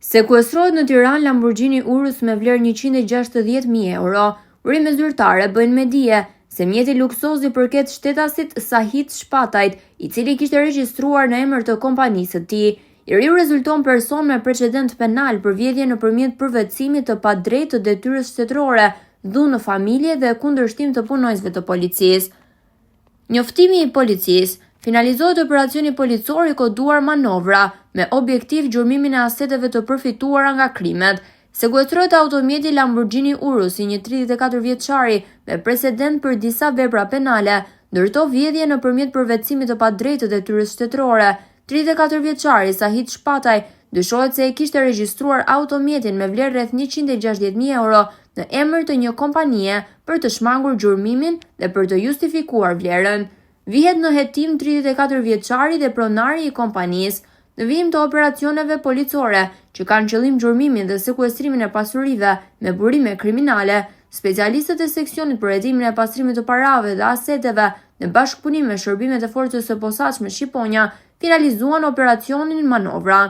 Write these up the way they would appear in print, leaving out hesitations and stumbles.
Sekuestrohet në Tiranë Lamborghini Urus me vlerë 160.000 euro. Urime zyrtare bëjnë me dije se mjeti luksoz i përket shtetasit Sahit Shpatajt, i cili kishte regjistruar në emër të kompanisë së tij. I riu rezulton person me precedent penal për vjedhje nëpërmjet përvetësimit të padrejtë të detyrës shtetërore, dhunë në familje dhe kundërshtim të punonjësve të policisë. Njoftimi i policisë. Finalizohet operacioni policor i koduar Manovra, me objektiv gjurmimin e aseteve të përfituara nga krimet. Sekuestrohet automjeti Lamborghini Urus i një 34 vjeçari me precedent për disa vepra penale, ndërto vjedhje nëpërmjet përvetësimit të padrejtë të detyrës shtetërore. 34 vjeçari Sahit Shpataj dyshohet se e kishte regjistruar automjetin me vlerë rreth 160.000 euro në emër të një kompanie për të shmangur gjurmimin dhe për të justifikuar vlerën. Vihet në hetim 34 vjeçari dhe pronari i kompanisë. Në vijim të operacioneve policore që kanë qëllim gjurmimin dhe sekuestrimin e pasurive me burime kriminale, specialistët e seksionit për hetimin e pastrimit të parave dhe aseteve në bashkëpunim me shërbimet e forcës së posaçme Shqiponia finalizuan operacionin Manovra.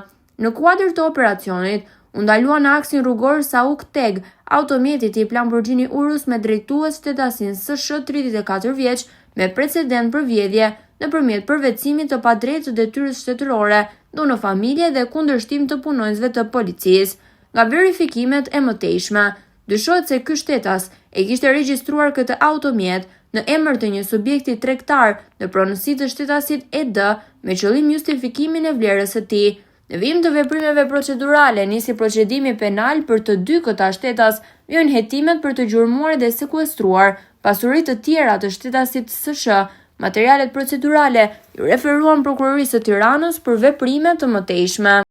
Në kuadër të operacionit, u ndaluan në aksin rrugor Sauk Teg, automjeti tip Lamborghini Urus me drejtues shtetasin SSH 34 vjeç me precedent për vjedhje nëpërmjet përvetësimit të padrejtë të detyrës shtetërore, dhunë në familje dhe kundërshtim të punonjësve të policisë. Nga verifikimet e mëtejshme, dyshohet se ky shtetas e kishte regjistruar këtë automjet në emër të një subjekti tregtar në pronësi të shtetasit ED me qëllim justifikimin e vlerës së tij. Në vijim të veprimeve procedurale nisi procedimi penal për të dy këta shtetas, vijnë hetimet për të gjurmuar dhe sekuestruar pasuritë të tjera të shtetasit SSH. Materialet procedurale i referuan prokurorisë së Tiranës për veprime të mëtejshme.